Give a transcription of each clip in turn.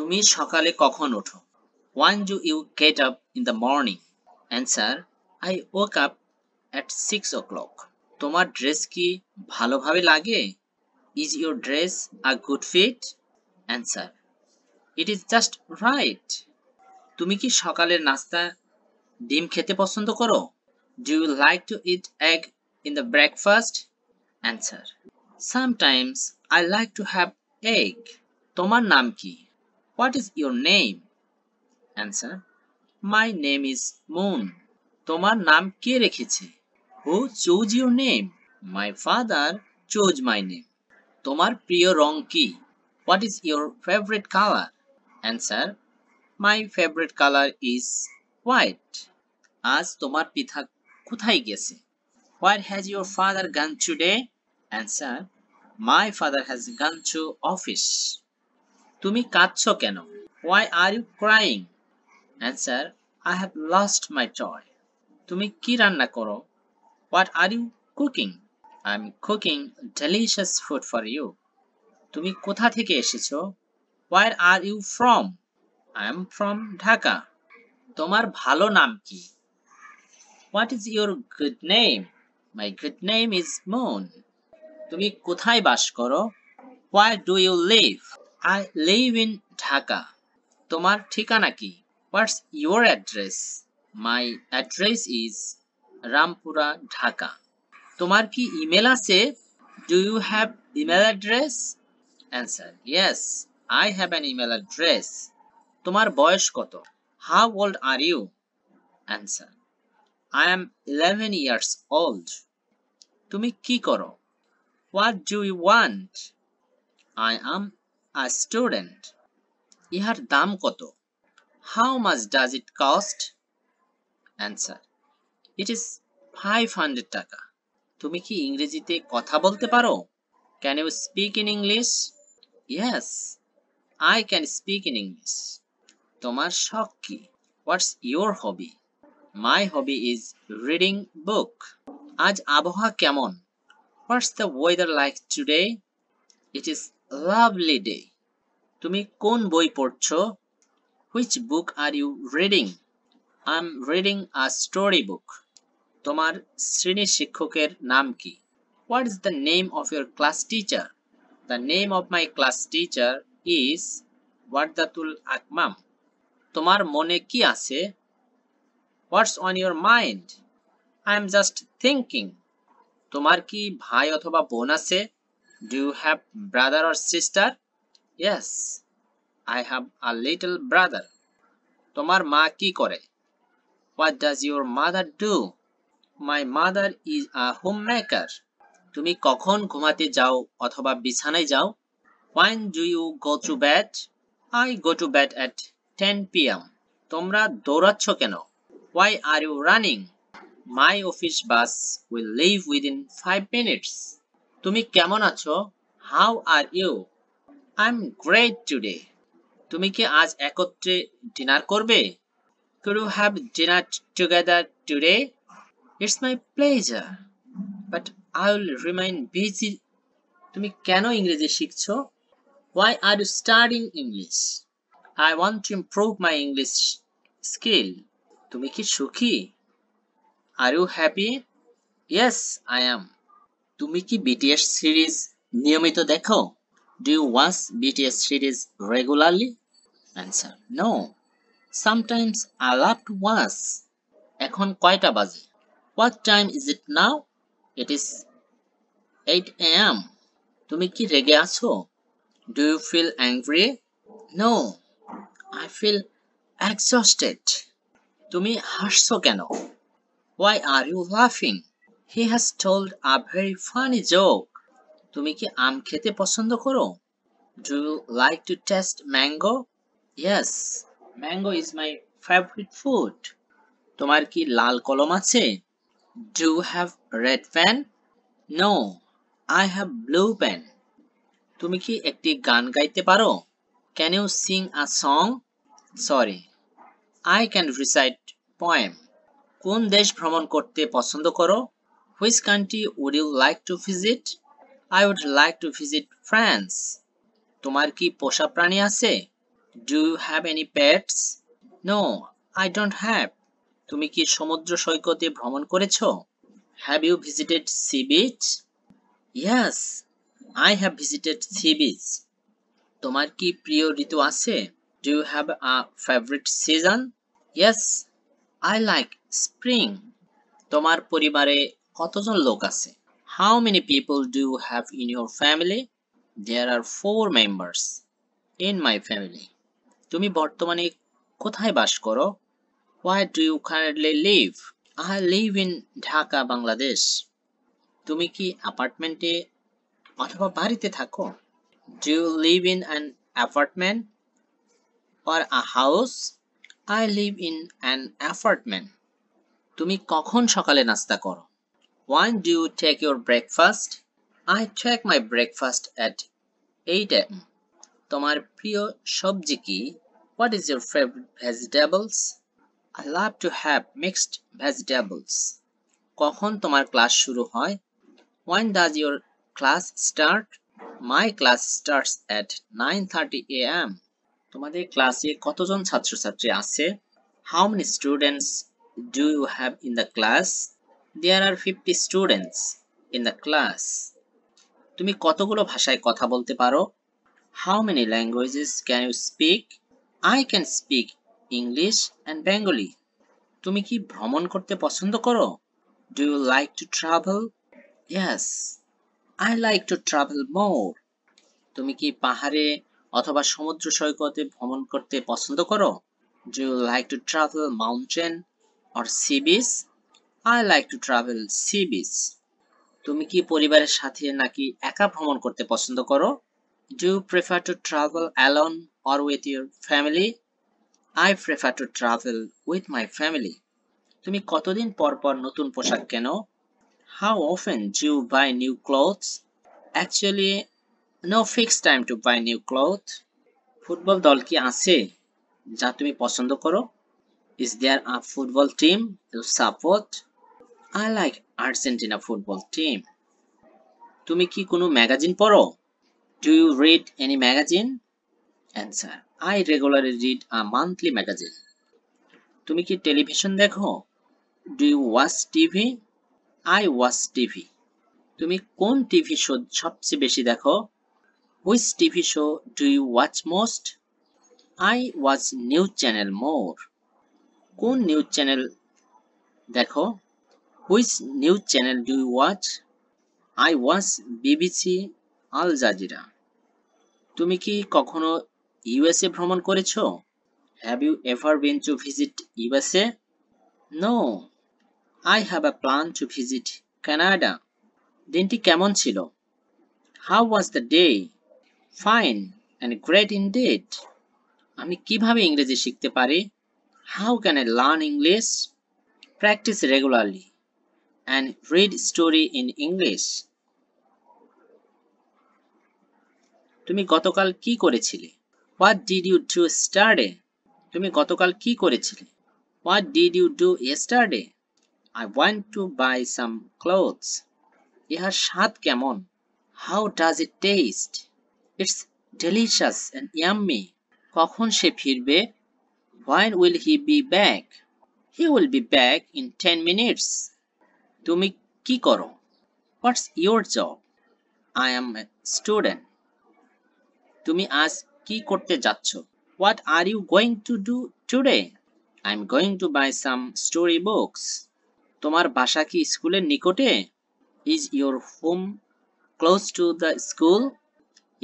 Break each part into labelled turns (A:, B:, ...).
A: তুমি সকালে কখন ওঠো? When do you get up in the morning? Answer: I woke up at 6 o'clock. তোমার ড্রেস কি ভালোভাবে লাগে? Is your dress a good fit? Answer: It is just right. তুমি কি সকালের নাস্তা ডিম খেতে পছন্দ করো? Do you like to eat egg in the breakfast? Answer: Sometimes I like to have egg. তোমার নাম কি? What is your name? Answer: My name is Moon. তোমার নাম কে রেখেছে? Who chose your name? My father chose my name. তোমার প্রিয় রং কি? What is your favorite color? Answer: My favorite color is white. আজ তোমার পিতা কোথায় গেছে? Where has your father gone today? Answer: My father has gone to office. তুমি কাঁদছো কেন? Why are you crying? Answer: I have lost my toy. তুমি কি রান্না করো? What are you cooking? I'm cooking delicious food for you. তুমি কোথা থেকে এসেছো? Where are you from? I am from Dhaka. তোমার ভালো নাম কি? What is your good name? My good name is Moon. তুমি কোথায় বাস করো? Where do you live? I live in Dhaka. তোমার ঠিকানা কি? What's your address? My address is Rampura, Dhaka. তোমার কি ইমেল আছে? Do you have email address? Answer: Yes, I have an email address. তোমার বয়স কত? How old are you? Answer: I am 11 years old. তুমি কি করো? What do you want? I am a student. ইহার দাম কত? How much does it cost? Answer: It is 500 টাকা. তুমি কি ইংরেজিতে কথা বলতে পারো? Can you speak in English? Yes, I can speak in English. তোমার শখ কি? What's your hobby? My hobby is reading book. আজ আবহাওয়া কেমন? What's the weather like today? It is lovely day. তুমি কোন বই পড়ছো? Which book are you reading? I'm reading a story book. তোমার শ্রেণী শিক্ষকের নাম কি? What is the name of your class teacher? The name of my class teacher is Wardatul Akmam. তোমার মনে কি আছে? What's on your mind? I'm just thinking. তোমার কি ভাই অথবা বোন আছে? Do you have brother or sister? Yes, I have a little brother. তোমার মা কি করে? What does your mother do? My mother is a homemaker. তুমি কখন ঘুমাতে যাও অথবা বিছানায় যাও? When do you go to bed? I go to bed at 10 p.m. তোমরা দৌড়াচ্ছ কেন? Why are you running? My office bus will leave within 5 minutes. তুমি কেমন আছো? How are you? I'm great today. তুমি কি আজ একত্রে ডিনার করবে? Could you have dinner together today? It's my pleasure, but I will remain busy. তুমি কেন ইংরেজি শিখছো? Why are you studying English? I want to improve my English skill. তুমি কি সুখী? Are you happy? Yes, I am. তুমি কি BTS series নিয়মিত দেখো? Do you watch BTS series regularly? Answer: No. Sometimes I love to watch. এখন কয়টা বাজে? What time is it now? It is 8 a.m. তুমি কি রেগে আছো? Do you feel angry? No, I feel exhausted. তুমি হাসছো কেন? Why are you laughing? He has told a very funny joke. তুমি কি আম খেতে পছন্দ করো? Do you like to taste mango? Yes, mango is my favorite food. তোমার কি লাল কলম আছে? Do you have red pen? No, I have blue pen. তুমি কি একটি গান গাইতে পারো? Can you sing a song? Sorry, I can recite poem. কোন দেশ ভ্রমণ করতে পছন্দ করো? Which country would you like to visit? I would like to visit France. তোমার কি পোষা প্রাণী আছে? Do you have any pets? No, I don't have. তুমি কি সমুদ্র সৈকতে ভ্রমণ করেছো? Have you visited sea beach? Yes, I have visited sea beach. তোমার কি প্রিয় ঋতু আছে? Do you have a favorite season? Yes, I like spring. তোমার পরিবারে কতজন লোক আছে? How many people do you have in your family? There are 4 members in my family. তুমি বর্তমানে কোথায় বাস করো? Where do you currently live? I live in Dhaka, Bangladesh. তুমি কি অ্যাপার্টমেন্টে অথবা বাড়িতে থাকো? Do you live in an apartment or a house? I live in an apartment. তুমি কখন সকালে নাস্তা করো? When do you take your breakfast? I take my breakfast at 8 a.m. তোমার প্রিয় সবজি কি? What is your favorite vegetables? I love to have mixed vegetables. কখন তোমার ক্লাস শুরু হয়? When does your class start? My class starts at 9:30 a.m. তোমাদের ক্লাসে কতজন ছাত্রছাত্রী আছে? How many students do you have in the class? There are 50 students in the class. তুমি কতগুলো ভাষায় কথা বলতে পারো? How many languages can you speak? I can speak English and Bengali. তুমি কি ভ্রমণ করতে পছন্দ করো? Do you like to travel? Yes, I like to travel more. তুমি কি পাহাড়ে অথবা সমুদ্র সৈকতে ভ্রমণ করতে পছন্দ করো? Do you like to travel mountain or sea beach? I like to travel sea beach. তুমি কি পরিবারের সাথে নাকি একা ভ্রমণ করতে পছন্দ করো? Do you prefer to travel alone or with your family? I prefer to travel with my family. তুমি কতদিন পর পর নতুন পোশাক কেনো? How often do you buy new clothes? Actually, no fixed time to buy new clothes. Football দল কি আছে যা তুমি পছন্দ করো? Is there a football team you support? I like Argentina football team. তুমি কি কোনো ম্যাগাজিন পড়ো? Do you read any magazine? Answer: I regularly read a monthly magazine. তুমি কি টেলিভিশন দেখো? Do you watch TV? I watch TV. তুমি কোন TV show সবচেয়ে বেশি দেখো? Which TV show do you watch most? I watch news channel more. কোন news channel দেখো? Which news channel do you watch? I watch BBC Al Jazeera. তুমি কি কখনো ইউএসএ ভ্রমণ করেছো? Have you ever been to visit USA? No, I have a plan to visit Canada. দিনটি কেমন ছিল? How was the day? Fine and great indeed. আমি কিভাবে ইংরেজি শিখতে পারি? How can I learn English? Practice regularly and read story in English. তুমি গতকাল কি করেছিলে? What did you do yesterday? তুমি গতকাল কি করেছিলে? What did you do yesterday? I went to buy some clothes. ইহার স্বাদ কেমন? How does it taste? It's delicious and yummy. কখন সে ফিরবে? When will he be back? He will be back in 10 minutes. তুমি কি করো? What's your job? I am a student. তুমি আজ কি করতে যাচ্ছ? What are you going to do today? I'm going to buy some story books. তোমার বাসা কি স্কুলের নিকটে? Is your home close to the school?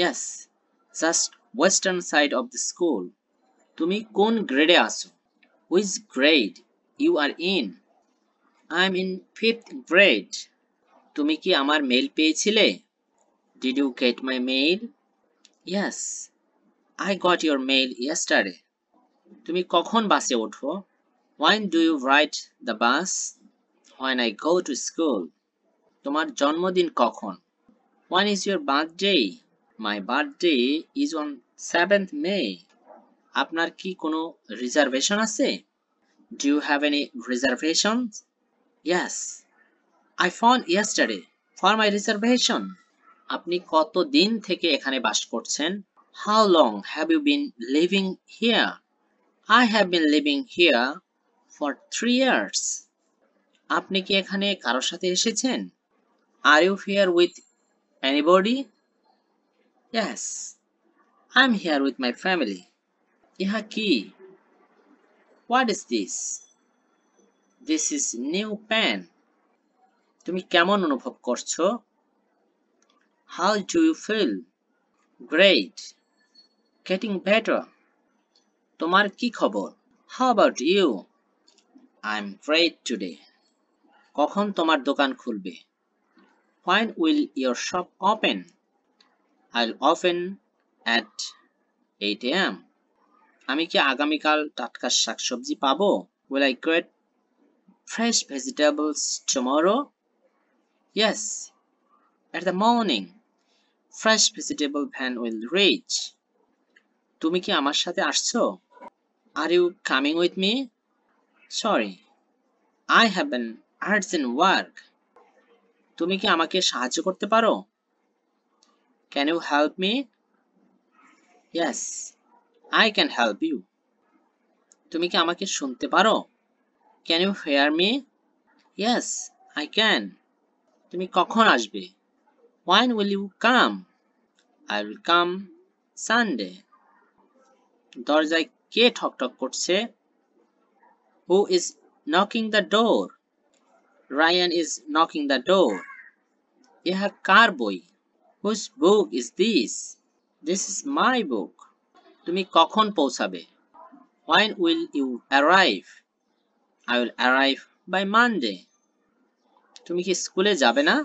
A: Yes, just western side of the school. তুমি কোন গ্রেডে আছো? Which grade you are in? I'm in 5th grade. তুমি কি আমার মেইল পেয়েছিলে? Did you get my mail? Yes, I got your mail yesterday. তুমি কখন বাসে ওঠো? When do you ride the bus? When I go to school. তোমার জন্মদিন কখন? When is your birthday? My birthday is on 7th May. আপনার কি কোনো রিজার্ভেশন আছে? Do you have any reservations? Yes, I phoned yesterday for my reservation. আপনি কত দিন থেকে এখানে বাস করছেন? How long have you been living here? I have been living here for 3 years. আপনি কি এখানে কারোর সাথে এসেছেন? Are you here with anybody? Yes, I'm here with my family. ইহা কি? What is this? This is new pen. তুমি কেমন অনুভব করছো? How do you feel? Great. Getting better. তোমার কি খবর? How about you? I'm great today. কখন তোমার দোকান খুলবে? When will your shop open? I'll open at 8 a.m. আমি কি আগামীকাল টাটকা শাকসবজি পাবো? Will I get fresh vegetables tomorrow? Yes. At the morning, fresh vegetable van will reach. তুমি কি আমার সাথে আসছো? Are you coming with me? Sorry, I have an urgent work. তুমি কি আমাকে সাহায্য করতে পারো? Can you help me? Yes, I can help you. তুমি কি আমাকে শুনতে পারো? Can you hear me? Yes, I can. তুমি কখন আসবে? When will you come? I will come Sunday. দরজায় কে ঠকঠক করছে? Who is knocking the door? Ryan is knocking the door. ইহা কার বই? Whose book is this? This is my book. তুমি কখন পৌঁছাবে? When will you arrive? I will arrive by Monday. তুমি কি স্কুলে যাবে না?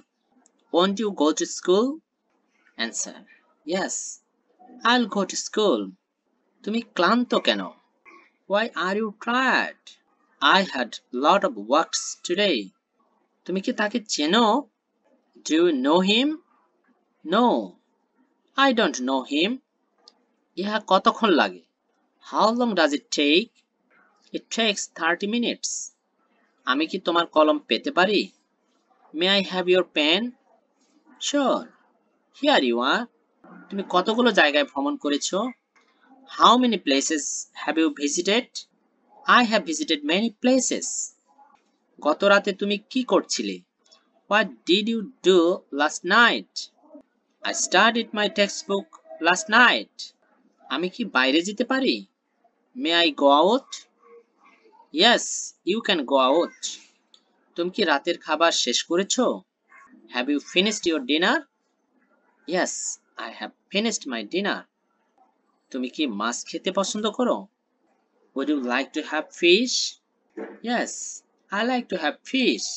A: Won't you go to school? Answer: Yes, I'll go to school. তুমি ক্লান্ত কেন? Why are you tired? I had a lot of works today. তুমি কি তাকে চেনো? Do you know him? No, I don't know him. ইহা কতক্ষণ লাগে? How long does it take? It takes 30 minutes. আমি কি তোমার কলম পেতে পারি? May I have your pen? Sure. Here you are. তুমি কতগুলো জায়গায় ভ্রমণ করেছো? How many places have you visited? I have visited many places. গত রাতে তুমি কি করছিলে? What did you do last night? I studied my textbook last night. আমি কি বাইরে যেতে পারি? May I go out? Yes, you can go out. তুমি কি রাতের খাবার শেষ করেছো? Have you finished your dinner? Yes, I have finished my dinner. তুমি কি মাছ খেতে পছন্দ করো? Would you like to have fish? Yes, I like to have fish.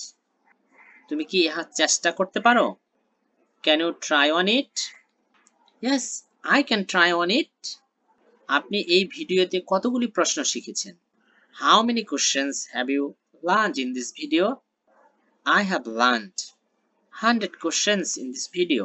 A: তুমি কি ইহা চেষ্টা করতে পারো? Can you try on it? Yes, I can try on it. আপনি এই ভিডিওতে কতগুলি প্রশ্ন শিখেছেন? How many questions have you learned in this video? I have learned 100 questions in this video.